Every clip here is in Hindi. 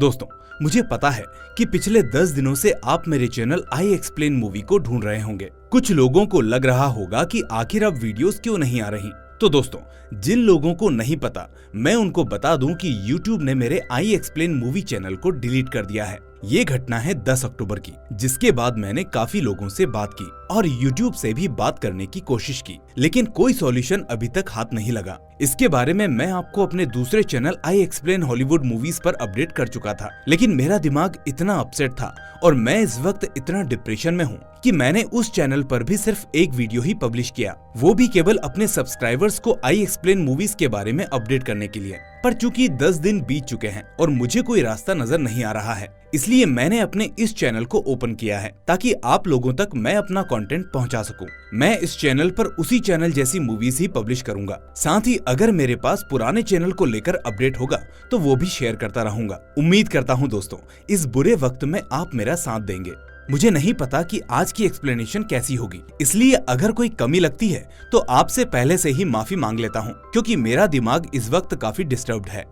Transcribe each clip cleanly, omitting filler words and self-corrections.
दोस्तों, मुझे पता है कि पिछले 10 दिनों से आप मेरे चैनल आई एक्सप्लेन मूवी को ढूंढ रहे होंगे। कुछ लोगों को लग रहा होगा कि आखिर अब वीडियोस क्यों नहीं आ रही। तो दोस्तों, जिन लोगों को नहीं पता, मैं उनको बता दूं कि YouTube ने मेरे आई एक्सप्लेन मूवी चैनल को डिलीट कर दिया है। ये घटना है 10 अक्टूबर की, जिसके बाद मैंने काफी लोगों से बात की और YouTube से भी बात करने की कोशिश की, लेकिन कोई सॉल्यूशन अभी तक हाथ नहीं लगा। इसके बारे में मैं आपको अपने दूसरे channel I explain Hollywood movies पर अपडेट कर चुका था, लेकिन मेरा दिमाग इतना अपसेट था और मैं इस वक्त इतना डिप्रेशन में हूँ कि मैंने उस चैनल पर भी सिर्फ एक वीडियो ही पब्लिश किया, वो भी केवल अपने सब्सक्राइबर्स को आई एक्सप्लेन मूवीज के बारे में अपडेट करने के लिए। पर चूंकि 10 दिन बीत चुके हैं और मुझे कोई रास्ता नजर नहीं आ रहा है, इसलिए मैंने अपने इस चैनल को ओपन किया है ताकि आप लोगों तक मैं अपना कंटेंट पहुंचा सकूं। मैं इस चैनल पर उसी चैनल जैसी मूवीज ही पब्लिश करूंगा। साथ ही अगर मेरे पास पुराने चैनल को लेकर अपडेट होगा तो वो भी शेयर करता रहूंगा। उम्मीद करता हूं दोस्तों, इस बुरे वक्त में आप मेरा साथ देंगे। मुझे नहीं पता कि आज की एक्सप्लेनेशन कैसी होगी, इसलिए अगर कोई कमी लगती है तो आपसे पहले से ही माफी मांग लेता हूँ, क्योंकि मेरा दिमाग इस वक्त काफी डिस्टर्ब्ड है।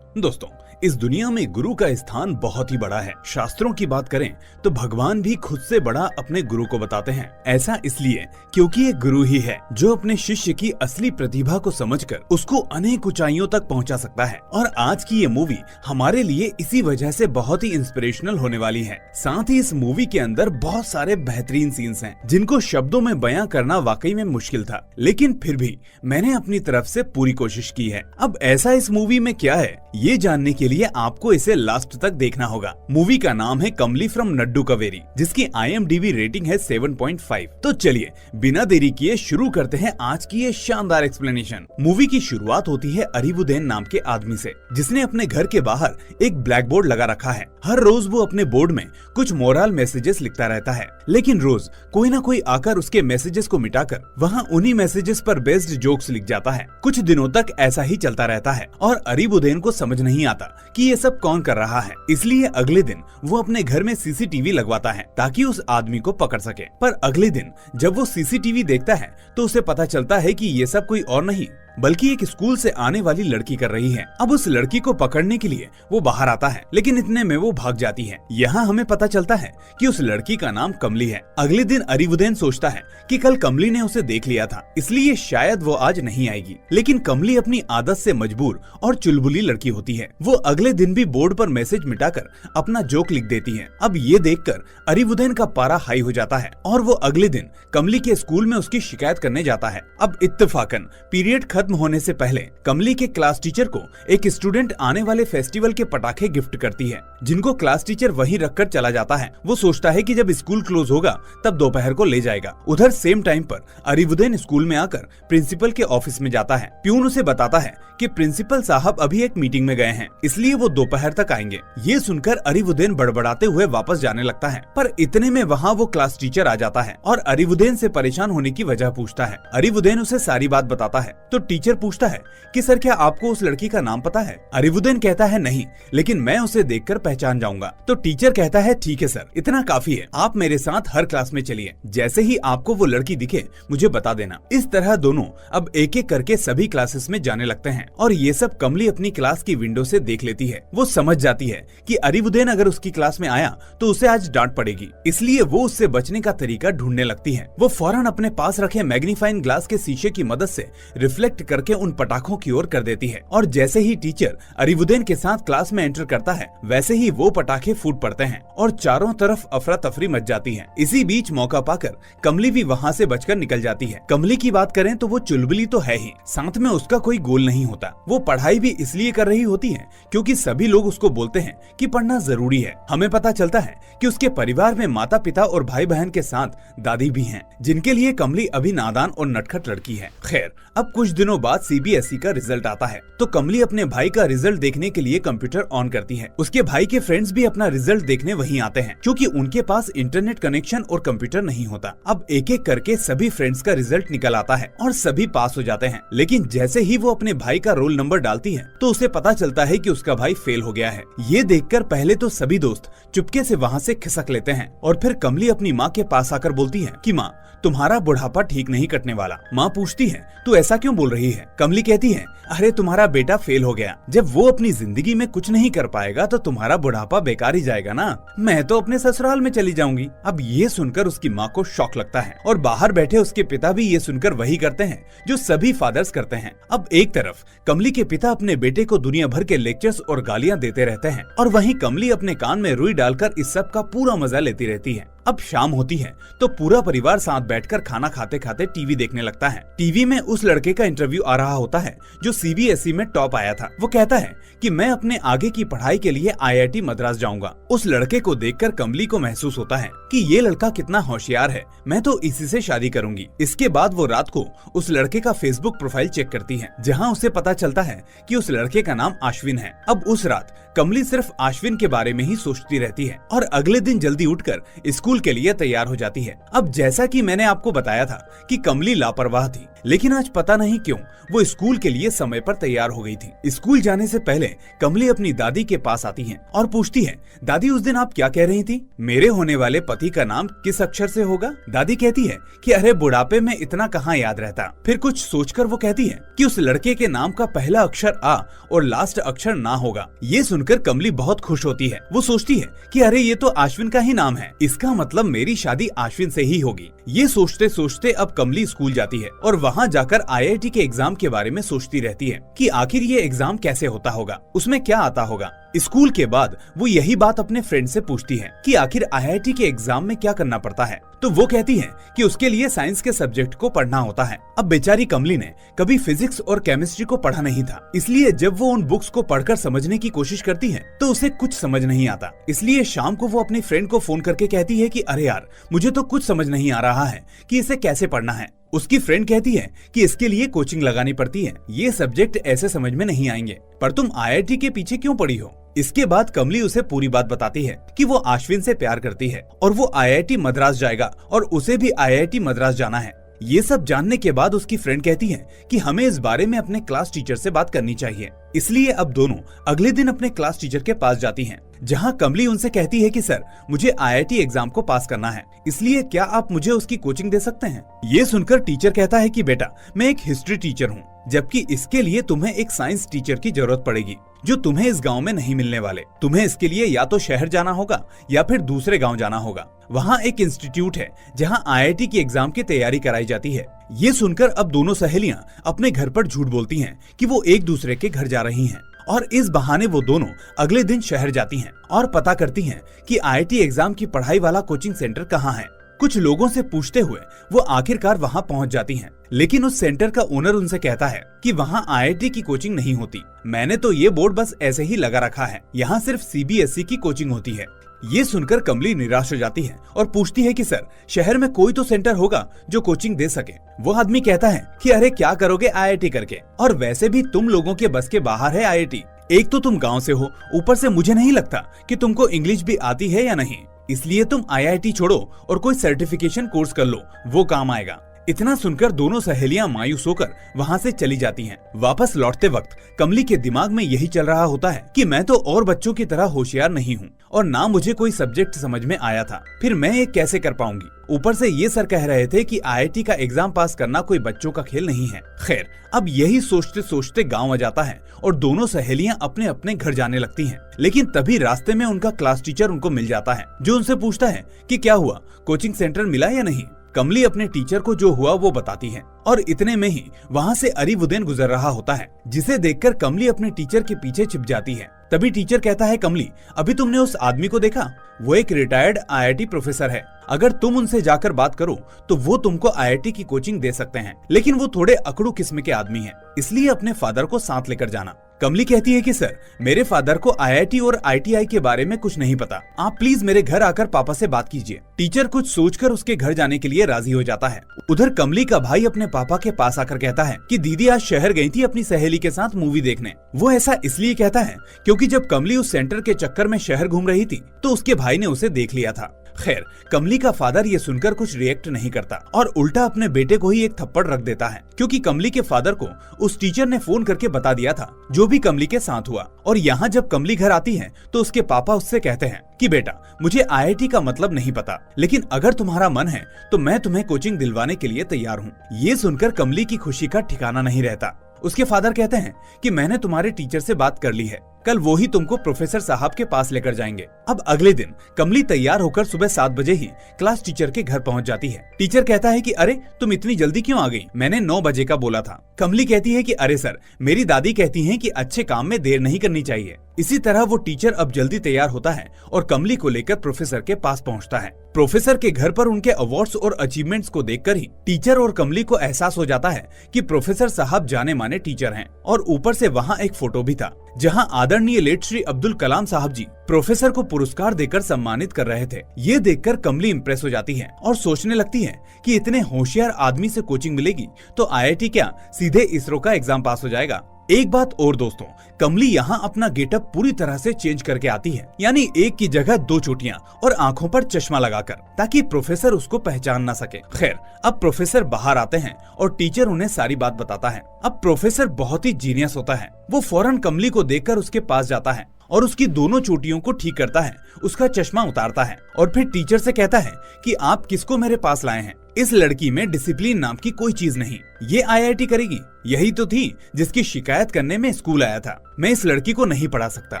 दोस्तों, इस दुनिया में गुरु का स्थान बहुत ही बड़ा है। शास्त्रों की बात करें तो भगवान भी खुद से बड़ा अपने गुरु को बताते हैं। ऐसा इसलिए क्योंकि ये गुरु ही है जो अपने शिष्य की असली प्रतिभा को समझकर उसको अनेक ऊंचाइयों तक पहुंचा सकता है। और आज की ये मूवी हमारे लिए इसी वजह से बहुत ही इंस्पिरेशनल होने वाली है। साथ ही इस मूवी के अंदर बहुत सारे बेहतरीन सीन्स हैं जिनको शब्दों में बयां करना वाकई में मुश्किल था, लेकिन फिर भी मैंने अपनी तरफ से पूरी कोशिश की है। अब ऐसा इस मूवी में क्या है, ये जानने के लिए आपको इसे लास्ट तक देखना होगा। मूवी का नाम है कमली फ्रॉम नड्डू कावेरी, जिसकी IMDb रेटिंग है 7.5। तो चलिए बिना देरी किए शुरू करते हैं आज की ये शानदार एक्सप्लेनेशन। मूवी की शुरुआत होती है अरिबुदेन नाम के आदमी से, जिसने अपने घर के बाहर एक ब्लैक बोर्ड लगा रखा है। हर रोज वो अपने बोर्ड में कुछ मोरल मैसेजेस लिखता रहता है, लेकिन रोज कोई ना कोई आकर उसके मैसेजेस को मिटाकर वहाँ उन्हीं मैसेजेस पर बेस्ड जोक्स लिख जाता है। कुछ दिनों तक ऐसा ही चलता रहता है और अरिबुदेन को समझ नहीं आता कि ये सब कौन कर रहा है। इसलिए अगले दिन वो अपने घर में CCTV लगवाता है ताकि उस आदमी को पकड़ सके। पर अगले दिन जब वो CCTV देखता है तो उसे पता चलता है कि ये सब कोई और नहीं बल्कि एक स्कूल से आने वाली लड़की कर रही है। अब उस लड़की को पकड़ने के लिए वो बाहर आता है, लेकिन इतने में वो भाग जाती है। यहाँ हमें पता चलता है कि उस लड़की का नाम कमली है। अगले दिन अरिबुदेन सोचता है कि कल कमली ने उसे देख लिया था, इसलिए शायद वो आज नहीं आएगी। लेकिन कमली अपनी आदत से मजबूर और चुलबुली लड़की होती है। वो अगले दिन भी बोर्ड पर मैसेज मिटाकर अपना जोक लिख देती है। अब ये देखकर अरिबुदेन का पारा हाई हो जाता है और वो अगले दिन कमली के स्कूल में उसकी शिकायत करने जाता है। अब इत्तेफाकन पीरियड खत्म होने से पहले कमली के क्लास टीचर को एक स्टूडेंट आने वाले फेस्टिवल के पटाखे गिफ्ट करती है, जिनको क्लास टीचर वहीं रखकर चला जाता है। वो सोचता है कि जब स्कूल क्लोज होगा तब दोपहर को ले जाएगा। उधर सेम टाइम पर अरिबुदेन स्कूल में आकर प्रिंसिपल के ऑफिस में जाता है। प्यून उसे बताता है कि प्रिंसिपल साहब अभी एक मीटिंग में गए हैं, इसलिए वो दोपहर तक आएंगे। ये सुनकर अरिबुदेन बड़बड़ाते हुए वापस जाने लगता है, पर इतने में वहाँ वो क्लास टीचर आ जाता है और अरिबुदेन से परेशान होने की वजह पूछता है। अरिबुदेन उसे सारी बात बताता है तो टीचर पूछता है कि सर क्या आपको उस लड़की का नाम पता है? अरिबुदेन कहता है नहीं, लेकिन मैं उसे देखकर पहचान जाऊंगा। तो टीचर कहता है ठीक है सर, इतना काफी है, आप मेरे साथ हर क्लास में चलिए, जैसे ही आपको वो लड़की दिखे मुझे बता देना। इस तरह दोनों अब एक एक करके सभी क्लासेस में जाने लगते हैं और ये सब कमली अपनी क्लास की विंडो से देख लेती है। वो समझ जाती है कि अरिबुदेन अगर उसकी क्लास में आया तो उसे आज डांट पड़ेगी, इसलिए वो उससे बचने का तरीका ढूंढने लगती है। वो फौरन अपने पास रखे मैग्नीफाइंग ग्लास के शीशे की मदद से रिफ्लेक्ट करके उन पटाखों की ओर कर देती है और जैसे ही टीचर अरिबुदेन के साथ क्लास में एंटर करता है वैसे ही वो पटाखे फूट पड़ते हैं और चारों तरफ अफरा तफरी मच जाती है। इसी बीच मौका पाकर कमली भी वहाँ से बचकर निकल जाती है। कमली की बात करें तो वो चुलबुली तो है ही, साथ में उसका कोई गोल नहीं होता। वो पढ़ाई भी इसलिए कर रही होती है क्योंकि सभी लोग उसको बोलते हैं कि पढ़ना जरूरी है। हमें पता चलता है कि उसके परिवार में माता पिता और भाई बहन के साथ दादी भी हैं, जिनके लिए कमली अभी नादान और नटखट लड़की है। खैर, अब कुछ दिनों बाद CBSE का रिजल्ट आता है तो कमली अपने भाई का रिजल्ट देखने के लिए कंप्यूटर ऑन करती है। उसके भाई के फ्रेंड्स भी अपना रिजल्ट देखने वहीं आते हैं, क्योंकि उनके पास इंटरनेट कनेक्शन और कंप्यूटर नहीं होता। अब एक एक करके सभी फ्रेंड्स का रिजल्ट निकल आता है और सभी पास हो जाते हैं, लेकिन जैसे ही वो अपने भाई का रोल नंबर डालती है तो उसे पता चलता है कि उसका भाई फेल हो गया है। ये देखकर पहले तो सभी दोस्त चुपके से वहाँ से खिसक लेते हैं और फिर कमली अपनी माँ के पास आकर बोलती है कि माँ, तुम्हारा बुढ़ापा ठीक नहीं कटने वाला। माँ पूछती है तू ऐसा क्यों बोल रही रही है। कमली कहती है, अरे तुम्हारा बेटा फेल हो गया, जब वो अपनी जिंदगी में कुछ नहीं कर पाएगा तो तुम्हारा बुढ़ापा बेकार ही जाएगा ना, मैं तो अपने ससुराल में चली जाऊंगी। अब ये सुनकर उसकी माँ को शॉक लगता है और बाहर बैठे उसके पिता भी ये सुनकर वही करते हैं जो सभी फादर्स करते हैं। अब एक तरफ कमली के पिता अपने बेटे को दुनिया भर के लेक्चर्स और गालियां देते रहते हैं और वहीं कमली अपने कान में रुई डालकर इस सब का पूरा मजा लेती रहती है। अब शाम होती है तो पूरा परिवार साथ बैठकर खाना खाते खाते टीवी देखने लगता है। टीवी में उस लड़के का इंटरव्यू आ रहा होता है जो सीबीएसई में टॉप आया था। वो कहता है कि मैं अपने आगे की पढ़ाई के लिए आईआईटी मद्रास जाऊंगा। उस लड़के को देखकर कमली को महसूस होता है कि ये लड़का कितना होशियार है, मैं तो इसी से शादी करूंगी। इसके बाद वो रात को उस लड़के का फेसबुक प्रोफाइल चेक करती है, जहाँ उसे पता चलता है कि उस लड़के का नाम आश्विन है। अब उस रात कमली सिर्फ आश्विन के बारे में ही सोचती रहती है और अगले दिन जल्दी उठकर स्कूल के लिए तैयार हो जाती है। अब जैसा कि मैंने आपको बताया था कि कमली लापरवाह थी, लेकिन आज पता नहीं क्यों वो स्कूल के लिए समय पर तैयार हो गई थी। स्कूल जाने से पहले कमली अपनी दादी के पास आती है और पूछती है, दादी उस दिन आप क्या कह रही थी, मेरे होने वाले पति का नाम किस अक्षर से होगा? दादी कहती है कि अरे बुढ़ापे में इतना कहाँ याद रहता। फिर कुछ सोचकर वो कहती है कि उस लड़के के नाम का पहला अक्षर आ और लास्ट अक्षर ना होगा। ये सुनकर कमली बहुत खुश होती है। वो सोचती है कि अरे ये तो आश्विन का ही नाम है, इसका मतलब मेरी शादी आश्विन से ही होगी। ये सोचते सोचते अब कमली स्कूल जाती है और वहाँ जाकर आईआईटी के एग्जाम के बारे में सोचती रहती है कि आखिर ये एग्जाम कैसे होता होगा, उसमें क्या आता होगा। स्कूल के बाद वो यही बात अपने फ्रेंड से पूछती है कि आखिर आईआईटी के एग्जाम में क्या करना पड़ता है, तो वो कहती है कि उसके लिए साइंस के सब्जेक्ट को पढ़ना होता है। अब बेचारी कमली ने कभी फिजिक्स और केमिस्ट्री को पढ़ा नहीं था, इसलिए जब वो उन बुक्स को पढ़कर समझने की कोशिश करती है तो उसे कुछ समझ नहीं आता। इसलिए शाम को वो अपनी फ्रेंड को फोन करके कहती है कि अरे यार, मुझे तो कुछ समझ नहीं आ रहा है कि इसे कैसे पढ़ना है। उसकी फ्रेंड कहती है कि इसके लिए कोचिंग लगानी पड़ती है, ये सब्जेक्ट ऐसे समझ में नहीं आएंगे, पर तुम आईआईटी के पीछे क्यों पड़ी हो? इसके बाद कमली उसे पूरी बात बताती है कि वो आश्विन से प्यार करती है और वो आईआईटी मद्रास जाएगा और उसे भी आईआईटी मद्रास जाना है। ये सब जानने के बाद उसकी फ्रेंड कहती है कि हमें इस बारे में अपने क्लास टीचर से बात करनी चाहिए। इसलिए अब दोनों अगले दिन अपने क्लास टीचर के पास जाती हैं, जहां कमली उनसे कहती है कि सर, मुझे आईआईटी एग्जाम को पास करना है, इसलिए क्या आप मुझे उसकी कोचिंग दे सकते हैं? ये सुनकर टीचर कहता है कि बेटा, मैं एक हिस्ट्री टीचर हूँ, जबकि इसके लिए तुम्हें एक साइंस टीचर की जरूरत पड़ेगी जो तुम्हें इस गांव में नहीं मिलने वाले। तुम्हें इसके लिए या तो शहर जाना होगा या फिर दूसरे गांव जाना होगा। वहाँ एक इंस्टीट्यूट है जहाँ आईआईटी की एग्जाम की तैयारी कराई जाती है। ये सुनकर अब दोनों सहेलियां अपने घर पर झूठ बोलती हैं कि वो एक दूसरे के घर जा रही हैं और इस बहाने वो दोनों अगले दिन शहर जाती हैं और पता करती हैं कि आईआईटी एग्जाम की पढ़ाई वाला कोचिंग सेंटर कहाँ है। कुछ लोगों से पूछते हुए वो आखिरकार वहाँ पहुँच जाती हैं, लेकिन उस सेंटर का ओनर उनसे कहता है कि वहाँ आईआईटी की कोचिंग नहीं होती, मैंने तो ये बोर्ड बस ऐसे ही लगा रखा है, यहाँ सिर्फ सीबीएसई की कोचिंग होती है। ये सुनकर कमली निराश हो जाती है और पूछती है कि सर, शहर में कोई तो सेंटर होगा जो कोचिंग दे सके। वो आदमी कहता है कि अरे क्या करोगे आईआईटी करके, और वैसे भी तुम लोगों के बस के बाहर है आईआईटी। एक तो तुम गांव से हो, ऊपर से मुझे नहीं लगता कि तुमको इंग्लिश भी आती है या नहीं, इसलिए तुम आईआईटी छोड़ो और कोई सर्टिफिकेशन कोर्स कर लो, वो काम आएगा। इतना सुनकर दोनों सहेलियां मायूस होकर वहाँ से चली जाती हैं। वापस लौटते वक्त कमली के दिमाग में यही चल रहा होता है कि मैं तो और बच्चों की तरह होशियार नहीं हूँ और ना मुझे कोई सब्जेक्ट समझ में आया था, फिर मैं ये कैसे कर पाऊंगी। ऊपर से ये सर कह रहे थे कि आईआईटी का एग्जाम पास करना कोई बच्चों का खेल नहीं है। खैर, अब यही सोचते सोचते गाँव आ जाता है और दोनों सहेलियां अपने अपने घर जाने लगती हैं। लेकिन तभी रास्ते में उनका क्लास टीचर उनको मिल जाता है, जो उनसे पूछता है कि क्या हुआ, कोचिंग सेंटर मिला या नहीं। कमली अपने टीचर को जो हुआ वो बताती है और इतने में ही वहाँ से अरीबुद्दीन गुजर रहा होता है, जिसे देखकर कमली अपने टीचर के पीछे छिप जाती है। तभी टीचर कहता है, कमली, अभी तुमने उस आदमी को देखा? वो एक रिटायर्ड आईआईटी प्रोफेसर है, अगर तुम उनसे जाकर बात करो तो वो तुमको आईआईटी की कोचिंग दे सकते हैं, लेकिन वो थोड़े अकड़ू किस्म के आदमी हैं, इसलिए अपने फादर को साथ लेकर जाना। कमली कहती है कि सर, मेरे फादर को आईआईटी और आईटीआई के बारे में कुछ नहीं पता, आप प्लीज मेरे घर आकर पापा से बात कीजिए। टीचर कुछ सोचकर उसके घर जाने के लिए राजी हो जाता है। उधर कमली का भाई अपने पापा के पास आकर कहता है कि दीदी आज शहर गई थी अपनी सहेली के साथ मूवी देखने। वो ऐसा इसलिए कहता है क्योंकि जब कमली उस सेंटर के चक्कर में शहर घूम रही थी तो उसके भाई ने उसे देख लिया था। खैर, कमली का फादर ये सुनकर कुछ रिएक्ट नहीं करता और उल्टा अपने बेटे को ही एक थप्पड़ रख देता है, क्योंकि कमली के फादर को उस टीचर ने फोन करके बता दिया था जो भी कमली के साथ हुआ। और यहाँ जब कमली घर आती है तो उसके पापा उससे कहते हैं कि बेटा, मुझे आईआईटी का मतलब नहीं पता, लेकिन अगर तुम्हारा मन है तो मैं तुम्हें कोचिंग दिलवाने के लिए तैयार हूँ। ये सुनकर कमली की खुशी का ठिकाना नहीं रहता। उसके फादर कहते हैं कि मैंने तुम्हारे टीचर से बात कर ली है, कल वो ही तुमको प्रोफेसर साहब के पास लेकर जाएंगे। अब अगले दिन कमली तैयार होकर सुबह 7 बजे ही क्लास टीचर के घर पहुंच जाती है। टीचर कहता है कि अरे तुम इतनी जल्दी क्यों आ गई, मैंने 9 बजे का बोला था। कमली कहती है कि अरे सर, मेरी दादी कहती हैं कि अच्छे काम में देर नहीं करनी चाहिए। इसी तरह वो टीचर अब जल्दी तैयार होता है और कमली को लेकर प्रोफेसर के पास पहुंचता है। प्रोफेसर के घर पर उनके अवार्ड्स और अचीवमेंट्स को देखकर ही टीचर और कमली को एहसास हो जाता है कि प्रोफेसर साहब जाने माने टीचर हैं। और ऊपर से वहाँ एक फोटो भी था जहां आदरणीय लेट श्री अब्दुल कलाम साहब जी प्रोफेसर को पुरस्कार देकर सम्मानित कर रहे थे। ये देखकर कमली इम्प्रेस हो जाती है और सोचने लगती है कि इतने होशियार आदमी से कोचिंग मिलेगी तो IIT क्या सीधे इसरो का एग्जाम पास हो जाएगा। एक बात और दोस्तों, कमली यहाँ अपना गेटअप पूरी तरह से चेंज करके आती है, यानी एक की जगह 2 चोटियां और आंखों पर चश्मा लगाकर, ताकि प्रोफेसर उसको पहचान ना सके। खैर, अब प्रोफेसर बाहर आते हैं और टीचर उन्हें सारी बात बताता है। अब प्रोफेसर बहुत ही जीनियस होता है, वो फौरन कमली को देखकर उसके पास जाता है और उसकी दोनों चोटियों को ठीक करता है, उसका चश्मा उतारता है और फिर टीचर से कहता है कि आप किसको मेरे पास लाए हैं। इस लड़की में डिसिप्लिन नाम की कोई चीज नहीं, ये IIT करेगी, यही तो थी जिसकी शिकायत करने में स्कूल आया था, मैं इस लड़की को नहीं पढ़ा सकता।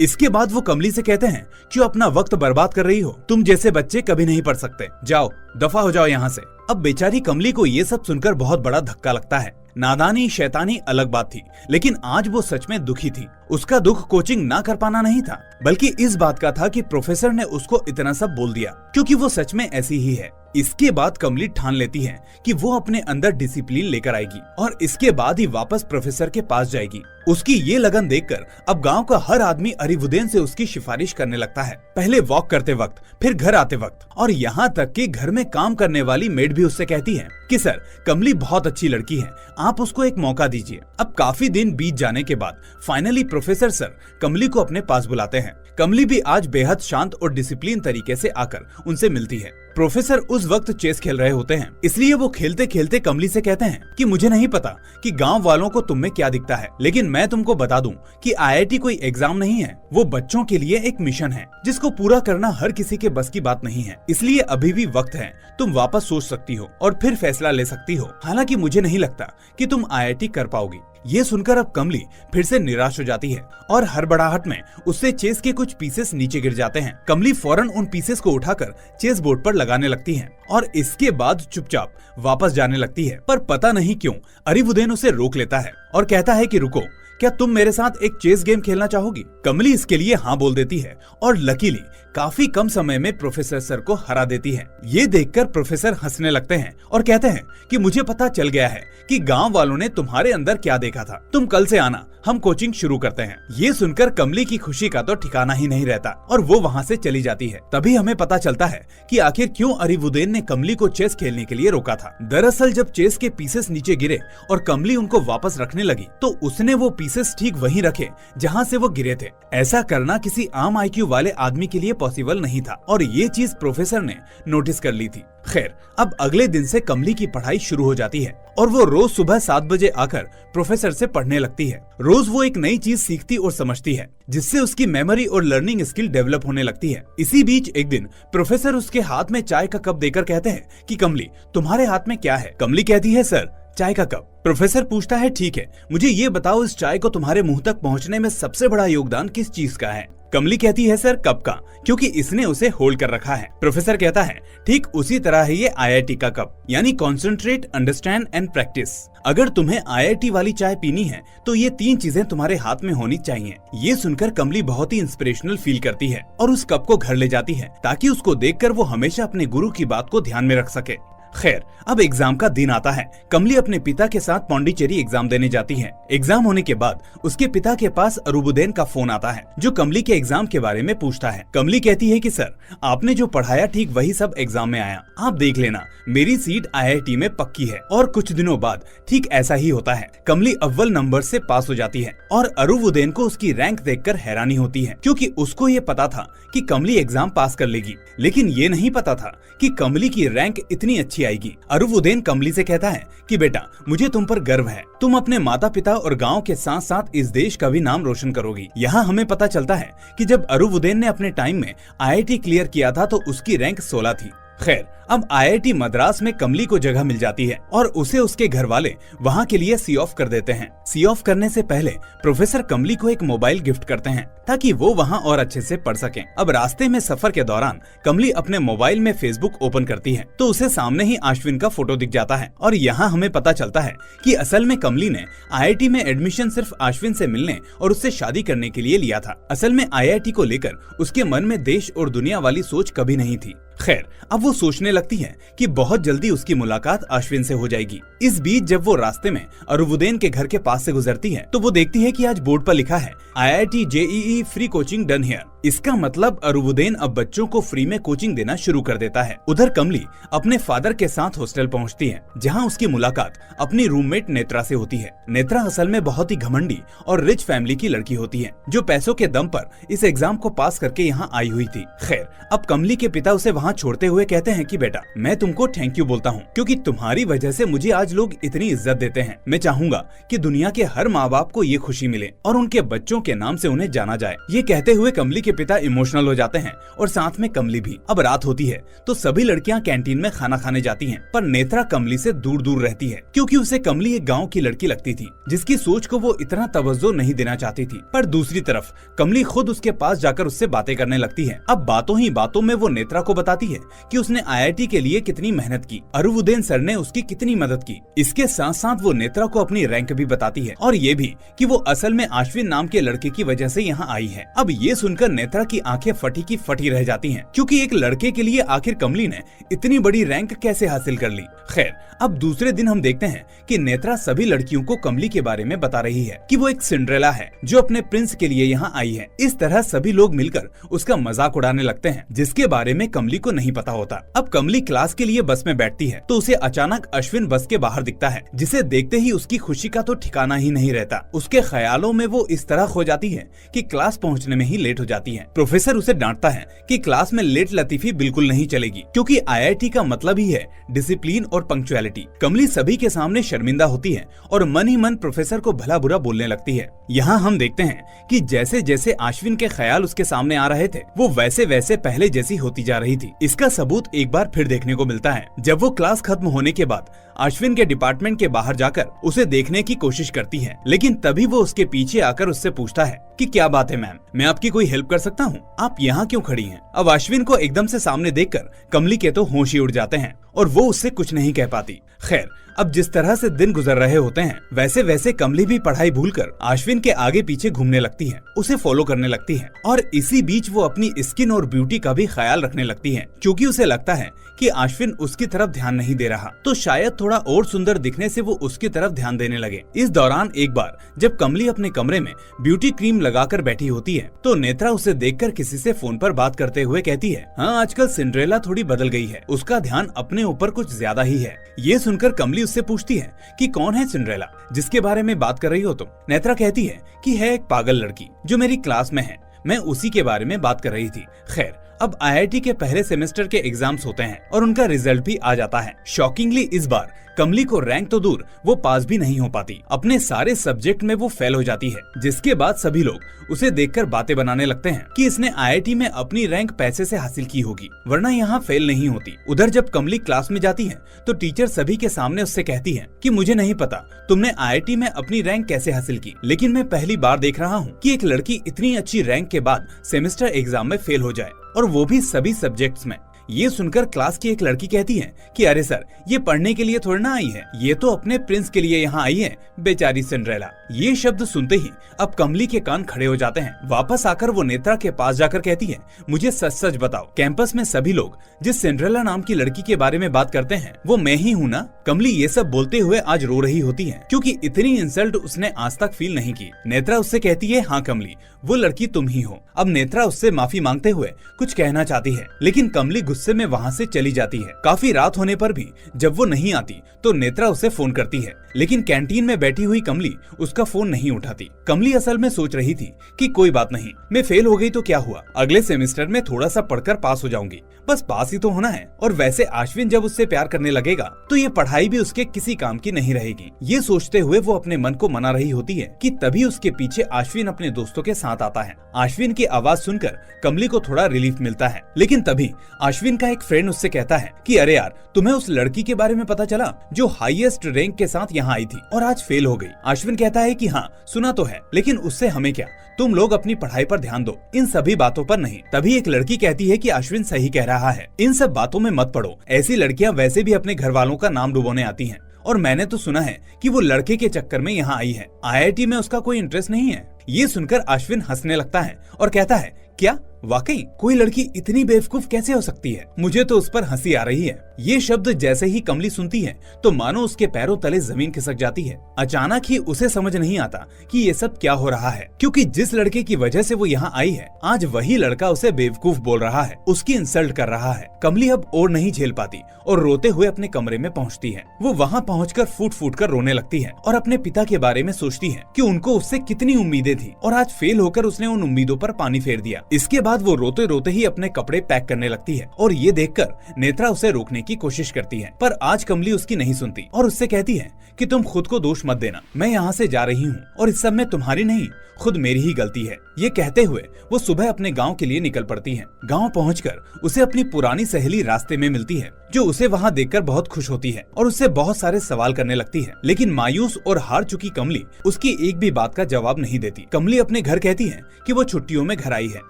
इसके बाद वो कमली से कहते हैं क्यों अपना वक्त बर्बाद कर रही हो, तुम जैसे बच्चे कभी नहीं पढ़ सकते, जाओ दफा हो जाओ यहाँ से। अब बेचारी कमली को ये सब सुनकर बहुत बड़ा धक्का लगता है। नादानी शैतानी अलग बात थी, लेकिन आज वो सच में दुखी थी। उसका दुख कोचिंग ना कर पाना नहीं था, बल्कि इस बात का था कि प्रोफेसर ने उसको इतना सब बोल दिया, क्योंकि वो सच में ऐसी ही है। इसके बाद कमली ठान लेती है कि वो अपने अंदर डिसिप्लिन लेकर आएगी और इसके बाद ही वापस प्रोफेसर के पास जाएगी। उसकी ये लगन देखकर अब गांव का हर आदमी अरीबुद्दीन से उसकी सिफारिश करने लगता है, पहले वॉक करते वक्त, फिर घर आते वक्त, और यहाँ तक कि घर में काम करने वाली मेड भी उससे कहती है कि सर, कमली बहुत अच्छी लड़की है, आप उसको एक मौका दीजिए। अब काफी दिन बीत जाने के बाद फाइनली प्रोफेसर सर कमली को अपने पास बुलाते हैं। कमली भी आज बेहद शांत और डिसिप्लिन तरीके से आकर उनसे मिलती है। प्रोफेसर उस वक्त चेस खेल रहे होते हैं, इसलिए वो खेलते खेलते कमली से कहते हैं कि मुझे नहीं पता कि गांव वालों को तुम में क्या दिखता है, लेकिन मैं तुमको बता दूं कि IIT कोई एग्जाम नहीं है, वो बच्चों के लिए एक मिशन है जिसको पूरा करना हर किसी के बस की बात नहीं है। इसलिए अभी भी वक्त है, तुम वापस सोच सकती हो और फिर फैसला ले सकती हो। हालांकि मुझे नहीं लगता कि तुम IIT कर पाओगी। ये सुनकर अब कमली फिर से निराश हो जाती है और हड़बड़ाहट में उससे चेस के कुछ पीसेस नीचे गिर जाते हैं। कमली फौरन उन पीसेस को उठाकर चेस बोर्ड पर लगाने लगती है और इसके बाद चुपचाप वापस जाने लगती है। पर पता नहीं क्यों अरीबुद्दीन उसे रोक लेता है और कहता है कि रुको, क्या तुम मेरे साथ एक चेस गेम खेलना चाहोगी? कमली इसके लिए हाँ बोल देती है और लकीली काफी कम समय में प्रोफेसर सर को हरा देती है। ये देखकर प्रोफेसर हंसने लगते हैं और कहते हैं कि मुझे पता चल गया है कि गांव वालों ने तुम्हारे अंदर क्या देखा था, तुम कल से आना, हम कोचिंग शुरू करते हैं। ये सुनकर कमली की खुशी का तो ठिकाना ही नहीं रहता और वो वहाँ से चली जाती है। तभी हमें पता चलता है कि आखिर क्यों अरीबुद्दीन ने कमली को चेस खेलने के लिए रोका था। दरअसल जब चेस के पीसेस नीचे गिरे और कमली उनको वापस रखने लगी तो उसने वो पीसेस ठीक वहीं रखे जहाँ से वो गिरे थे। ऐसा करना किसी आम IQ वाले आदमी के लिए पॉसिबल नहीं था और ये चीज प्रोफेसर ने नोटिस कर ली थी। खैर, अब अगले दिन से कमली की पढ़ाई शुरू हो जाती है और वो रोज सुबह 7 बजे आकर प्रोफेसर से पढ़ने लगती है। रोज वो एक नई चीज सीखती और समझती है, जिससे उसकी मेमोरी और लर्निंग स्किल डेवलप होने लगती है। इसी बीच एक दिन प्रोफेसर उसके हाथ में चाय का कप देकर कहते हैं कि कमली, तुम्हारे हाथ में क्या है? कमली कहती है सर, चाय का कप। प्रोफेसर पूछता है ठीक है, मुझे ये बताओ इस चाय को तुम्हारे मुंह तक पहुंचने में सबसे बड़ा योगदान किस चीज का है? कमली कहती है सर, कप का, क्योंकि इसने उसे होल्ड कर रखा है। प्रोफेसर कहता है ठीक उसी तरह है ये IIT का कप, यानी कॉन्सेंट्रेट, अंडरस्टैंड एंड प्रैक्टिस। अगर तुम्हें IIT वाली चाय पीनी है तो ये 3 चीजें तुम्हारे हाथ में होनी चाहिए। ये सुनकर कमली बहुत ही इंस्पिरेशनल फील करती है और उस कप को घर ले जाती है ताकि उसको देखकर वो हमेशा अपने गुरु की बात को ध्यान में रख सके। खैर, अब एग्जाम का दिन आता है। कमली अपने पिता के साथ पौंडीचेरी एग्जाम देने जाती है। एग्जाम होने के बाद उसके पिता के पास अरूबुद्दीन का फोन आता है जो कमली के एग्जाम के बारे में पूछता है। कमली कहती है कि सर, आपने जो पढ़ाया ठीक वही सब एग्जाम में आया, आप देख लेना, मेरी सीट IIT में पक्की है। और कुछ दिनों बाद ठीक ऐसा ही होता है। कमली अव्वल नंबर से पास हो जाती है और अरूबुद्दीन को उसकी रैंक देखकर हैरानी होती है, क्योंकि उसको ये पता था कि कमली एग्जाम पास कर लेगी, लेकिन ये नहीं पता था कि कमली की रैंक इतनी अच्छी आएगी। अरूबुद्दीन कमली से कहता है कि बेटा, मुझे तुम पर गर्व है, तुम अपने माता पिता और गांव के साथ साथ इस देश का भी नाम रोशन करोगी। यहाँ हमें पता चलता है कि जब अरूबुद्दीन ने अपने टाइम में IIT क्लियर किया था तो उसकी रैंक 16 थी, खैर, अब IIT मद्रास में कमली को जगह मिल जाती है और उसे उसके घर वाले वहाँ के लिए सी ऑफ कर देते हैं। सी ऑफ करने से पहले प्रोफेसर कमली को एक मोबाइल गिफ्ट करते हैं ताकि वो वहाँ और अच्छे से पढ़ सकें। अब रास्ते में सफर के दौरान कमली अपने मोबाइल में फेसबुक ओपन करती है तो उसे सामने ही अश्विन का फोटो दिख जाता है और यहाँ हमें पता चलता है कि असल में कमली ने IIT में एडमिशन सिर्फ अश्विन से मिलने और उससे शादी करने के लिए लिया था। असल में IIT को लेकर उसके मन में देश और दुनिया वाली सोच कभी नहीं थी। खैर, अब वो सोचने लगती है कि बहुत जल्दी उसकी मुलाकात अश्विन से हो जाएगी। इस बीच जब वो रास्ते में अरुवुद्दीन के घर के पास से गुजरती है तो वो देखती है कि आज बोर्ड पर लिखा है IIT JEE free coaching done here. इसका मतलब अरुवुद्दीन अब बच्चों को फ्री में कोचिंग देना शुरू कर देता है। उधर कमली अपने फादर के साथ हॉस्टल पहुंचती है जहां उसकी मुलाकात अपनी रूममेट नेत्रा से होती है। नेत्रा असल में बहुत ही घमंडी और रिच फैमिली की लड़की होती है जो पैसों के दम पर इस एग्जाम को पास करके यहाँ आई हुई थी। खैर, अब कमली के पिता उसे वहाँ छोड़ते हुए कहते हैं कि बेटा, मैं तुमको थैंक यू बोलता हूँ क्योंकि तुम्हारी वजह से मुझे आज लोग इतनी इज्जत देते हैं। मैं चाहूंगा कि दुनिया के हर माँ बाप को ये खुशी मिले और उनके बच्चों के नाम से उन्हें जाना जाए। ये कहते हुए कमली के पिता इमोशनल हो जाते हैं और साथ में कमली भी। अब रात होती है तो सभी लड़कियां कैंटीन में खाना खाने जाती हैं, पर नेत्रा कमली से दूर दूर रहती है क्योंकि उसे कमली एक गांव की लड़की लगती थी जिसकी सोच को वो इतना तवज्जो नहीं देना चाहती थी। पर दूसरी तरफ कमली खुद उसके पास जाकर उससे बातें करने लगती है। अब बातों ही बातों में वो नेत्रा को बताती है कि उसने IIT के लिए कितनी मेहनत की, अरुवुद्दीन सर ने उसकी कितनी मदद की। इसके साथ साथ वो नेत्रा को अपनी रैंक भी बताती है और ये भी कि वो असल में अश्विन नाम के लड़के की वजह से यहाँ आई है। अब ये सुनकर नेत्रा की आंखें फटी की फटी रह जाती हैं क्योंकि एक लड़के के लिए आखिर कमली ने इतनी बड़ी रैंक कैसे हासिल कर ली। खैर, अब दूसरे दिन हम देखते हैं कि नेत्रा सभी लड़कियों को कमली के बारे में बता रही है कि वो एक सिंड्रेला है जो अपने प्रिंस के लिए यहाँ आई है। इस तरह सभी लोग मिलकर उसका मजाक उड़ाने लगते हैं जिसके बारे में कमली को नहीं पता होता। अब कमली क्लास के लिए बस में बैठती है तो उसे अचानक अश्विन बस के बाहर दिखता है जिसे देखते ही उसकी खुशी का तो ठिकाना ही नहीं रहता। उसके ख्यालों में वो इस तरह खो जाती है कि क्लास पहुँचने में ही लेट हो जाती है। प्रोफेसर उसे डांटता है कि क्लास में लेट लतीफी बिल्कुल नहीं चलेगी क्योंकि IIT का मतलब ही है डिसिप्लिन और पंक्चुअलिटी। कमली सभी के सामने शर्मिंदा होती है और मन ही मन प्रोफेसर को भला बुरा बोलने लगती है। यहाँ हम देखते हैं कि जैसे जैसे अश्विन के ख्याल उसके सामने आ रहे थे वो वैसे वैसे पहले जैसी होती जा रही थी। इसका सबूत एक बार फिर देखने को मिलता है जब वो क्लास खत्म होने के बाद अश्विन के डिपार्टमेंट के बाहर जाकर उसे देखने की कोशिश करती है, लेकिन तभी वो उसके पीछे आकर उससे पूछता है कि क्या बात है मैम, मैं आपकी कोई हेल्प कर सकता हूँ? आप यहाँ क्यों खड़ी हैं? अब अश्विन को एकदम से सामने देखकर कमली के तो होश ही उड़ जाते हैं और वो उससे कुछ नहीं कह पाती। खैर, अब जिस तरह से दिन गुजर रहे होते हैं वैसे वैसे कमली भी पढ़ाई भूलकर अश्विन के आगे पीछे घूमने लगती है, उसे फॉलो करने लगती है और इसी बीच वो अपनी स्किन और ब्यूटी का भी ख्याल रखने लगती है क्योंकि उसे लगता है कि अश्विन उसकी तरफ ध्यान नहीं दे रहा तो शायद थोड़ा और सुंदर दिखने से वो उसकी तरफ ध्यान देने लगे। इस दौरान एक बार जब कमली अपने कमरे में ब्यूटी क्रीम लगाकर बैठी होती है तो नेत्रा उसे देखकर किसी से फोन पर बात करते हुए कहती है, हाँ आजकल सिंड्रेला थोड़ी बदल गई है, उसका ध्यान अपने ऊपर कुछ ज्यादा ही है। ये सुनकर कमली उससे पूछती है कि कौन है सिंड्रेला जिसके बारे में बात कर रही हो तुम? नेत्रा कहती है कि है एक पागल लड़की जो मेरी क्लास में है, मैं उसी के बारे में बात कर रही थी। खैर, अब IIT के पहले सेमेस्टर के एग्जाम्स होते हैं और उनका रिजल्ट भी आ जाता है। शॉकिंगली इस बार कमली को रैंक तो दूर वो पास भी नहीं हो पाती, अपने सारे सब्जेक्ट में वो फेल हो जाती है जिसके बाद सभी लोग उसे देखकर बातें बनाने लगते हैं कि इसने IIT में अपनी रैंक पैसे से हासिल की होगी वरना यहाँ फेल नहीं होती। उधर जब कमली क्लास में जाती है तो टीचर सभी के सामने उससे कहती है कि मुझे नहीं पता तुमने IIT में अपनी रैंक कैसे हासिल की, लेकिन मैं पहली बार देख रहा हूँ कि एक लड़की इतनी अच्छी रैंक के बाद सेमेस्टर एग्जाम में फेल हो जाए और वो भी सभी सब्जेक्ट्स में। ये सुनकर क्लास की एक लड़की कहती है कि अरे सर, ये पढ़ने के लिए थोड़ी ना आई है, ये तो अपने प्रिंस के लिए यहाँ आई है, बेचारी सिंड्रेला। ये शब्द सुनते ही अब कमली के कान खड़े हो जाते हैं। वापस आकर वो नेत्रा के पास जाकर कहती है, मुझे सच सच बताओ, कैंपस में सभी लोग जिस सिंड्रेला नाम की लड़की के बारे में बात करते हैं वो मैं ही हूँ ना? कमली ये सब बोलते हुए आज रो रही होती है क्योंकि इतनी इंसल्ट उसने आज तक फील नहीं की। नेत्रा उससे कहती है, हाँ कमली, वो लड़की तुम ही हो। अब नेत्रा उससे माफी मांगते हुए कुछ कहना चाहती है लेकिन कमली गुस्से में वहाँ से चली जाती है। काफी रात होने पर भी जब वो नहीं आती तो नेत्रा उसे फोन करती है, लेकिन कैंटीन में बैठी हुई कमली उसका फोन नहीं उठाती। कमली असल में सोच रही थी कि कोई बात नहीं, मैं फेल हो गई तो क्या हुआ, अगले सेमेस्टर में थोड़ा सा पढ़कर पास हो जाऊंगी, बस पास ही तो होना है। और वैसे अश्विन जब उससे प्यार करने लगेगा तो ये पढ़ाई भी उसके किसी काम की नहीं रहेगी। ये सोचते हुए वो अपने मन को मना रही होती है कि तभी उसके पीछे अश्विन अपने दोस्तों के साथ आता है। अश्विन की आवाज सुनकर कमली को थोड़ा रिलीफ मिलता है, लेकिन तभी अश्विन अश्विन का एक फ्रेंड उससे कहता है कि अरे यार, तुम्हें उस लड़की के बारे में पता चला जो हाईएस्ट रैंक के साथ यहाँ आई थी और आज फेल हो गई। अश्विन कहता है कि हाँ सुना तो है, लेकिन उससे हमें क्या, तुम लोग अपनी पढ़ाई पर ध्यान दो, इन सभी बातों पर नहीं। तभी एक लड़की कहती है कि अश्विन सही कह रहा है, इन सब बातों में मत पड़ो, ऐसी लड़कियां वैसे भी अपने घर वालों का नाम डुबोने आती हैं। और मैंने तो सुना है कि वो लड़के के चक्कर में यहाँ आई है, IIT में उसका कोई इंटरेस्ट नहीं है। ये सुनकर अश्विन हंसने लगता है और कहता है क्या वाकई कोई लड़की इतनी बेवकूफ कैसे हो सकती है? मुझे तो उस पर हंसी आ रही है। ये शब्द जैसे ही कमली सुनती है तो मानो उसके पैरों तले जमीन खिसक जाती है। अचानक ही उसे समझ नहीं आता कि ये सब क्या हो रहा है, क्योंकि जिस लड़के की वजह से वो यहाँ आई है आज वही लड़का उसे बेवकूफ बोल रहा है, उसकी इंसल्ट कर रहा है। कमली अब और नहीं झेल पाती और रोते हुए अपने कमरे में पहुँचती है। वो वहाँ पहुँचकर फूट फूट कर रोने लगती है और अपने पिता के बारे में सोचती है कि उनको उससे कितनी उम्मीदें थी और आज फेल होकर उसने उन उम्मीदों पर पानी फेर दिया। इसके बाद वो रोते रोते ही अपने कपड़े पैक करने लगती है और ये देखकर नेत्रा उसे रोकने की कोशिश करती है, पर आज कमली उसकी नहीं सुनती और उससे कहती है कि तुम खुद को दोष मत देना, मैं यहाँ से जा रही हूँ और इस सब में तुम्हारी नहीं खुद मेरी ही गलती है। ये कहते हुए वो सुबह अपने गांव के लिए निकल पड़ती है। गांव पहुंचकर उसे अपनी पुरानी सहेली रास्ते में मिलती है, जो उसे वहां देखकर बहुत खुश होती है और उससे बहुत सारे सवाल करने लगती है। लेकिन मायूस और हार चुकी कमली उसकी एक भी बात का जवाब नहीं देती। कमली अपने घर कहती है कि वो छुट्टियों में घर आई है,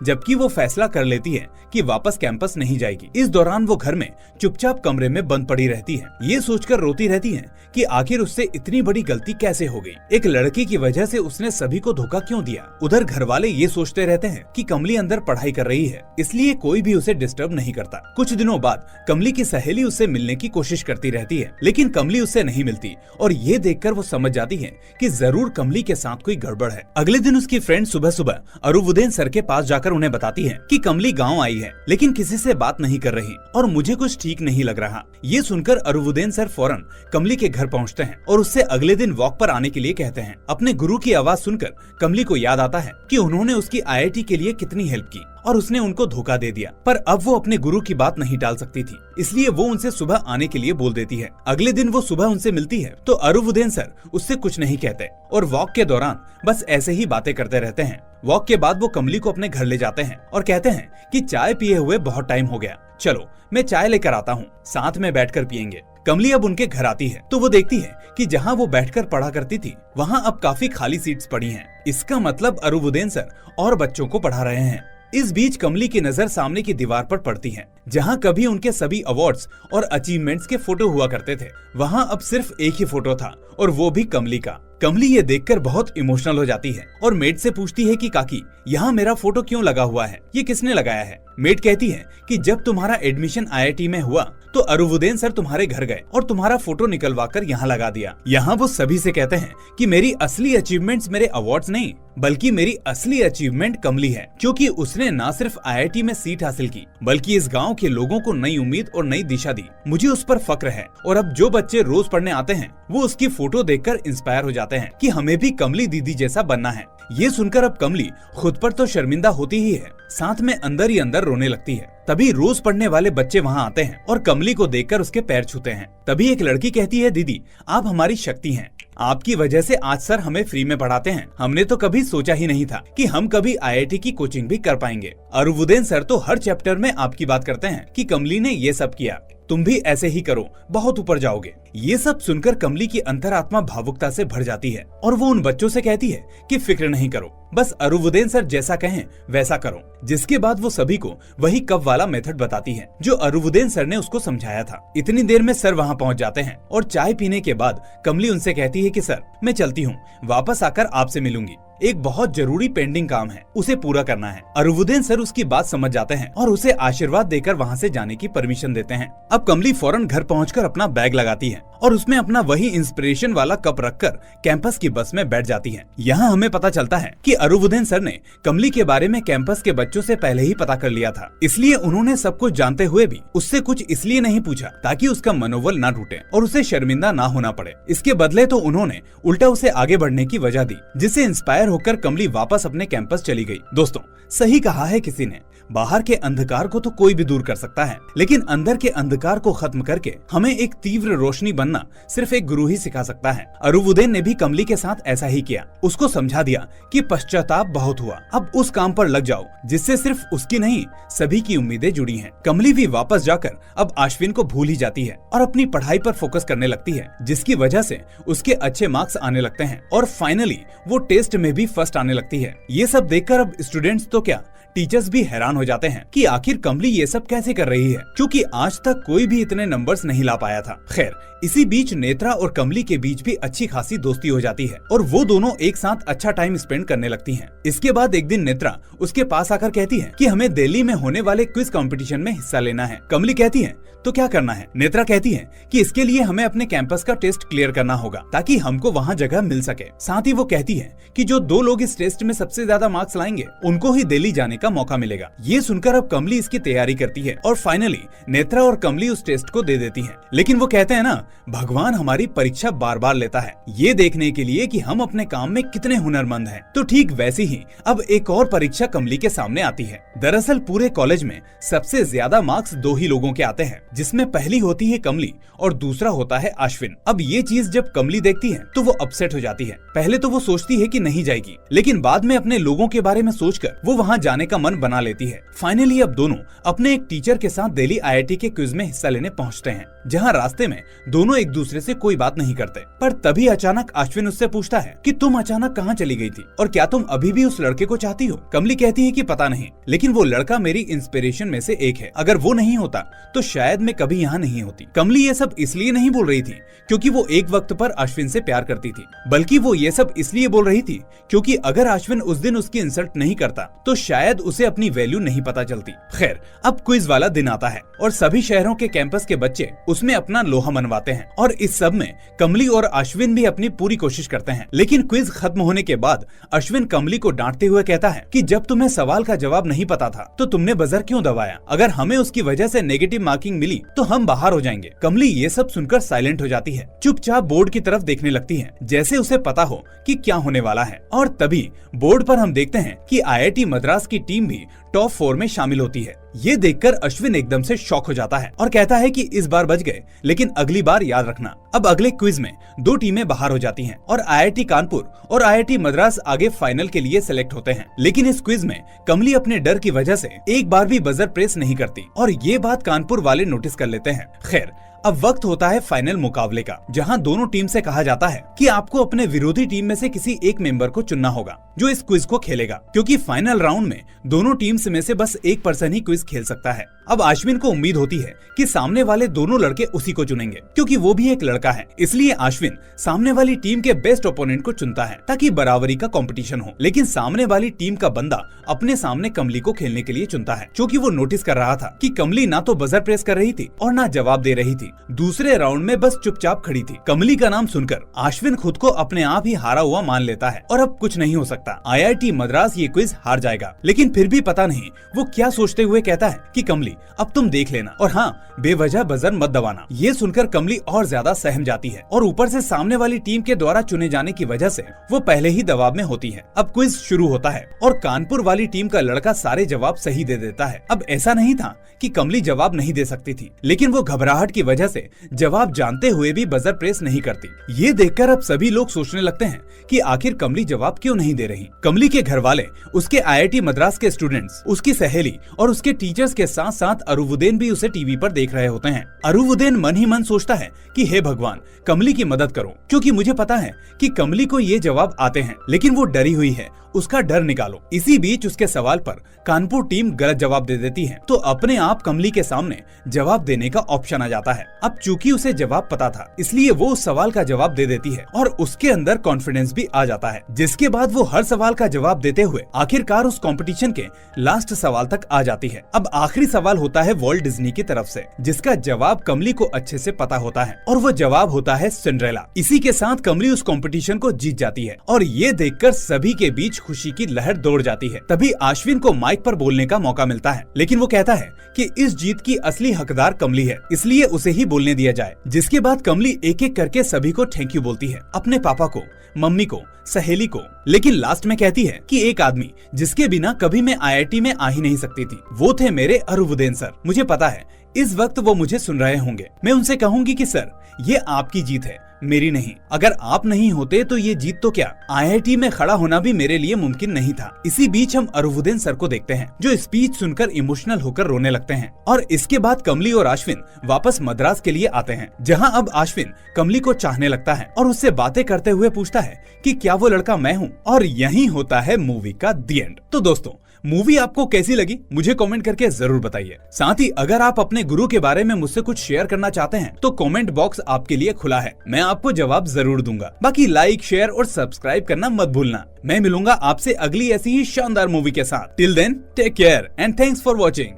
जबकि वो फैसला कर लेती है कि वापस कैंपस नहीं जाएगी। इस दौरान वो घर में चुपचाप कमरे में बंद पड़ी रहती है, ये सोचकर रोती रहती है कि आखिर उससे इतनी बड़ी गलती कैसे हो गई, एक लड़की की वजह से उसने सभी को धोखा क्यों दिया। उधर घर वाले ये सोचते रहते हैं कि कमली अंदर पढ़ाई कर रही है, इसलिए कोई भी उसे डिस्टर्ब नहीं करता। कुछ दिनों बाद कमली की सहेली उससे मिलने की कोशिश करती रहती है, लेकिन कमली उससे नहीं मिलती और ये देखकर वो समझ जाती है कि जरूर कमली के साथ कोई गड़बड़ है। अगले दिन उसकी फ्रेंड सुबह सुबह अरुवुद्दीन सर के पास जाकर उन्हें बताती है कि कमली गाँव आई है, लेकिन किसी से बात नहीं कर रही और मुझे कुछ ठीक नहीं लग रहा। ये सुनकर अरुवुद्दीन सर फौरन कमली के घर पहुँचते हैं और उससे अगले दिन वॉक पर आने के लिए कहते हैं। अपने गुरु की आवाज सुनकर कमली को याद आता है कि उन्होंने उसकी IIT के लिए कितनी हेल्प की और उसने उनको धोखा दे दिया, पर अब वो अपने गुरु की बात नहीं टाल सकती थी, इसलिए वो उनसे सुबह आने के लिए बोल देती है। अगले दिन वो सुबह उनसे मिलती है तो अरुवुद्दीन सर उससे कुछ नहीं कहते और वॉक के दौरान बस ऐसे ही बातें करते रहते हैं। वॉक के बाद वो कमली को अपने घर ले जाते हैं और कहते हैं कि चाय पिए हुए बहुत टाइम हो गया, चलो मैं चाय लेकर आता हूँ, साथ में बैठकर पियेंगे। कमली अब उनके घर आती है तो वो देखती है कि जहाँ वो बैठकर पढ़ा करती थी वहाँ अब काफी खाली सीट्स पड़ी हैं। इसका मतलब अरुवुद्दीन सर और बच्चों को पढ़ा रहे हैं। इस बीच कमली की नजर सामने की दीवार पर पड़ती है, जहाँ कभी उनके सभी अवार्ड्स और अचीवमेंट्स के फोटो हुआ करते थे, वहाँ अब सिर्फ एक ही फोटो था और वो भी कमली का। कमली ये देखकर बहुत इमोशनल हो जाती है और मेड से पूछती है कि काकी यहाँ मेरा फोटो क्यों लगा हुआ है, ये किसने लगाया है। मेड कहती है कि जब तुम्हारा एडमिशन IIT में हुआ तो अरुवुद्दीन सर तुम्हारे घर गए और तुम्हारा फोटो निकलवा कर यहाँ लगा दिया। यहाँ वो सभी से कहते हैं कि मेरी असली अचीवमेंट्स मेरे अवार्ड्स नहीं, बल्कि मेरी असली अचीवमेंट कमली है, क्योंकि उसने न सिर्फ IIT में सीट हासिल की बल्कि इस गांव के लोगों को नई उम्मीद और नई दिशा दी। मुझे उस पर फक्र है और अब जो बच्चे रोज पढ़ने आते हैं वो उसकी फोटो देखकर इंस्पायर हो जाते हैं कि हमें भी कमली दीदी जैसा बनना है। ये सुनकर अब कमली खुद पर तो शर्मिंदा होती ही है, साथ में अंदर ही अंदर रोने लगती है। तभी रोज पढ़ने वाले बच्चे वहाँ आते हैं और कमली को देखकर उसके पैर छूते हैं। तभी एक लड़की कहती है, दीदी आप हमारी शक्ति हैं, आपकी वजह से आज सर हमें फ्री में पढ़ाते हैं। हमने तो कभी सोचा ही नहीं था कि हम कभी IIT की कोचिंग भी कर पाएंगे। अरुवुद्दीन सर तो हर चैप्टर में आपकी बात करते हैं कि कमली ने ये सब किया, तुम भी ऐसे ही करो, बहुत ऊपर जाओगे। ये सब सुनकर कमली की अंतरात्मा भावुकता से भर जाती है और वो उन बच्चों से कहती है कि फिक्र नहीं करो, बस अरुवुद्दीन सर जैसा कहें वैसा करो। जिसके बाद वो सभी को वही कप वाला मेथड बताती है जो अरुवुद्दीन सर ने उसको समझाया था। इतनी देर में सर वहाँ पहुँच जाते हैं और चाय पीने के बाद कमली उनसे कहती है कि सर मैं चलती हूँ, वापस आकर आपसे मिलूंगी, एक बहुत जरूरी पेंडिंग काम है, उसे पूरा करना है। अरुवुद्दीन सर उसकी बात समझ जाते हैं और उसे आशीर्वाद देकर वहाँ से जाने की परमिशन देते हैं। अब कमली फौरन घर पहुँचकर अपना बैग लगाती है और उसमें अपना वही इंस्पिरेशन वाला कप रखकर कैंपस की बस में बैठ जाती है। यहाँ हमें पता चलता है कि अरुवुद्दीन सर ने कमली के बारे में कैंपस के बच्चों से पहले ही पता कर लिया था, इसलिए उन्होंने सब कुछ जानते हुए भी उससे कुछ इसलिए नहीं पूछा ताकि उसका मनोबल ना टूटे और उसे शर्मिंदा ना होना पड़े। इसके बदले तो उन्होंने उल्टा उसे आगे बढ़ने की वजह दी, जिससे इंस्पायर होकर कमली वापस अपने कैंपस चली गई। दोस्तों सही कहा है किसी ने, बाहर के अंधकार को तो कोई भी दूर कर सकता है, लेकिन अंदर के अंधकार को खत्म करके हमें एक तीव्र रोशनी बनना सिर्फ एक गुरु ही सिखा सकता है। अरुवुद्दीन ने भी कमली के साथ ऐसा ही किया। उसको समझा दिया कि पश्चाताप बहुत हुआ, अब उस काम पर लग जाओ जिससे सिर्फ उसकी नहीं सभी की उम्मीदें जुड़ी हैं। कमली भी वापस जाकर अब आश्विन को भूल ही जाती है और अपनी पढ़ाई पर फोकस करने लगती है, जिसकी वजह से उसके अच्छे मार्क्स आने लगते हैं और फाइनली वो टेस्ट में भी फर्स्ट आने लगती है। ये सब देखकर अब स्टूडेंट्स तो क्या, टीचर्स भी हैरान हो जाते हैं कि आखिर कमली ये सब कैसे कर रही है, क्योंकि आज तक कोई भी इतने नंबर्स नहीं ला पाया था। खैर, इसी बीच नेत्रा और कमली के बीच भी अच्छी खासी दोस्ती हो जाती है और वो दोनों एक साथ अच्छा टाइम स्पेंड करने लगती हैं। इसके बाद एक दिन नेत्रा उसके पास आकर कहती है कि हमें दिल्ली में होने वाले क्विज कंपटीशन में हिस्सा लेना है। कमली कहती है तो क्या करना है? नेत्रा कहती है कि इसके लिए हमें अपने कैंपस का टेस्ट क्लियर करना होगा ताकि हमको वहाँ जगह मिल सके। साथ ही वो कहती है कि जो 2 लोग इस टेस्ट में सबसे ज्यादा मार्क्स लाएंगे उनको ही दिल्ली जाने का मौका मिलेगा। ये सुनकर अब कमली इसकी तैयारी करती है और फाइनली नेत्रा और कमली उस टेस्ट को दे देती है। लेकिन वो कहते हैं ना, भगवान हमारी परीक्षा बार बार लेता है ये देखने के लिए कि हम अपने काम में कितने हुनरमंद हैं। तो ठीक वैसे ही अब एक और परीक्षा कमली के सामने आती है। दरअसल पूरे कॉलेज में सबसे ज्यादा मार्क्स 2 ही लोगों के आते हैं, जिसमें पहली होती है कमली और दूसरा होता है आश्विन। अब ये चीज जब कमली देखती है तो वो अपसेट हो जाती है। पहले तो वो सोचती है कि नहीं जाएगी, लेकिन बाद में अपने लोगों के बारे में सोचकर वो वहाँ जाने का मन बना लेती है। फाइनली अब दोनों अपने एक टीचर के साथ दिल्ली IIT के क्विज में हिस्सा लेने पहुँचते हैं, जहाँ रास्ते में दोनों एक दूसरे से कोई बात नहीं करते। पर तभी अचानक आश्विन उससे पूछता है कि तुम अचानक कहाँ चली गई थी और क्या तुम अभी भी उस लड़के को चाहती हो? कमली कहती है कि पता नहीं, लेकिन वो लड़का मेरी इंस्पिरेशन में से एक है। अगर वो नहीं होता तो शायद मैं कभी यहाँ नहीं होती। कमली ये सब इसलिए नहीं बोल रही थी क्योंकि वो एक वक्त पर अश्विन से प्यार करती थी, बल्कि वो ये सब इसलिए बोल रही थी क्योंकि अगर अश्विन उस दिन उसकी इंसल्ट नहीं करता तो शायद उसे अपनी वैल्यू नहीं पता चलती। खैर, अब क्विज वाला दिन आता है और सभी शहरों के कैंपस के बच्चे उसमें अपना लोहा मनवाते हैं और इस सब में कमली और अश्विन भी अपनी पूरी कोशिश करते हैं। लेकिन क्विज खत्म होने के बाद अश्विन कमली को डांटते हुए कहता है कि जब तुम्हें सवाल का जवाब नहीं पता था तो तुमने बजर क्यों दबाया? अगर हमें उसकी वजह से नेगेटिव मार्किंग मिली तो हम बाहर हो जाएंगे। कमली ये सब सुनकर साइलेंट हो जाती है, चुपचाप बोर्ड की तरफ देखने लगती है जैसे उसे पता हो कि क्या होने वाला है। और तभी बोर्ड पर हम देखते हैं कि IIT मद्रास की टीम भी टॉप 4 में शामिल होती है। ये देखकर अश्विन एकदम से शॉक हो जाता है और कहता है कि इस बार बच गए, लेकिन अगली बार याद रखना। अब अगले क्विज में 2 टीमें बाहर हो जाती हैं और IIT कानपुर और IIT मद्रास आगे फाइनल के लिए सिलेक्ट होते हैं। लेकिन इस क्विज में कमली अपने डर की वजह से एक बार भी बजर प्रेस नहीं करती और ये बात कानपुर वाले नोटिस कर लेते हैं। खैर, अब वक्त होता है फाइनल मुकाबले का, जहां दोनों टीम से कहा जाता है कि आपको अपने विरोधी टीम में से किसी एक मेंबर को चुनना होगा जो इस क्विज को खेलेगा, क्योंकि फाइनल राउंड में दोनों टीम्स में से बस एक पर्सन ही क्विज खेल सकता है। अब आश्विन को उम्मीद होती है कि सामने वाले दोनों लड़के उसी को चुनेंगे क्योंकि वो भी एक लड़का है, इसलिए आश्विन सामने वाली टीम के बेस्ट ओपोनेंट को चुनता है ताकि बराबरी का कंपटीशन हो। लेकिन सामने वाली टीम का बंदा अपने सामने कमली को खेलने के लिए चुनता है, क्योंकि वो नोटिस कर रहा था कि कमली ना तो बजर प्रेस कर रही थी और ना जवाब दे रही थी, दूसरे राउंड में बस चुपचाप खड़ी थी। कमली का नाम सुनकर आश्विन खुद को अपने आप ही हारा हुआ मान लेता है और अब कुछ नहीं हो सकता, IIT मद्रास ये क्विज हार जाएगा। लेकिन फिर भी पता नहीं वो क्या सोचते हुए कहता है कि कमली अब तुम देख लेना और हाँ, बेवजह बजर मत दबाना। ये सुनकर कमली और ज्यादा सहम जाती है और ऊपर से सामने वाली टीम के द्वारा चुने जाने की वजह से वो पहले ही दबाव में होती है। अब क्विज शुरू होता है और कानपुर वाली टीम का लड़का सारे जवाब सही दे देता है। अब ऐसा नहीं था कि कमली जवाब नहीं दे सकती थी, लेकिन वो घबराहट की वजह से जवाब जानते हुए भी बजर प्रेस नहीं करती। ये देखकर अब सभी लोग सोचने लगते हैं कि आखिर कमली जवाब क्यों नहीं दे रही। कमली के घर वाले, उसके IIT मद्रास के स्टूडेंट्स, उसकी सहेली और उसके टीचर्स के साथ साथ अरुवुद्दीन भी उसे टीवी पर देख रहे होते हैं। अरुवुद्दीन मन ही मन सोचता है कि हे भगवान, कमली की मदद करो, क्योंकि मुझे पता है कि कमली को ये जवाब आते हैं, लेकिन वो डरी हुई है, उसका डर निकालो। इसी बीच उसके सवाल पर कानपुर टीम गलत जवाब दे देती है, तो अपने आप कमली के सामने जवाब देने का ऑप्शन आ जाता है। अब चूंकि उसे जवाब पता था, इसलिए वो उस सवाल का जवाब दे देती है और उसके अंदर कॉन्फिडेंस भी आ जाता है, जिसके बाद वो हर सवाल का जवाब देते हुए आखिरकार उस कंपटीशन के लास्ट सवाल तक आ जाती है। अब आखिरी सवाल होता है वॉल्ट डिज्नी की तरफ से, जिसका जवाब कमली को अच्छे से पता होता है और वो जवाब होता है सिंड्रेला। इसी के साथ कमली उस कंपटीशन को जीत जाती है और ये देखकर सभी के बीच खुशी की लहर दौड़ जाती है। तभी अश्विन को माइक पर बोलने का मौका मिलता है, लेकिन वो कहता है कि इस जीत की असली हकदार कमली है, इसलिए उसे ही बोलने दिया जाए। जिसके बाद कमली एक एक करके सभी को थैंक यू बोलती है, अपने पापा को, मम्मी को, सहेली को, लेकिन लास्ट में कहती है कि एक आदमी जिसके बिना कभी मैं IIT में आ ही नहीं सकती थी, वो थे मेरे अरुवुदेन सर। मुझे पता है इस वक्त वो मुझे सुन रहे होंगे। मैं उनसे कहूंगी कि सर, ये आपकी जीत है, मेरी नहीं। अगर आप नहीं होते तो ये जीत तो क्या, IIT में खड़ा होना भी मेरे लिए मुमकिन नहीं था। इसी बीच हम अरुवुदेन सर को देखते हैं, जो स्पीच सुनकर इमोशनल होकर रोने लगते हैं। और इसके बाद कमली और अश्विन वापस मद्रास के लिए आते हैं, जहां अब अश्विन कमली को चाहने लगता है और उससे बातें करते हुए पूछता है कि क्या वो लड़का मैं हूँ। और यही होता है मूवी का दी एंड। तो दोस्तों, मूवी आपको कैसी लगी मुझे कमेंट करके जरूर बताइए। साथ ही अगर आप अपने गुरु के बारे में मुझसे कुछ शेयर करना चाहते हैं तो कमेंट बॉक्स आपके लिए खुला है, मैं आपको जवाब जरूर दूंगा। बाकी लाइक, शेयर और सब्सक्राइब करना मत भूलना। मैं मिलूंगा आपसे अगली ऐसी ही शानदार मूवी के साथ। Till then take care and thanks for watching.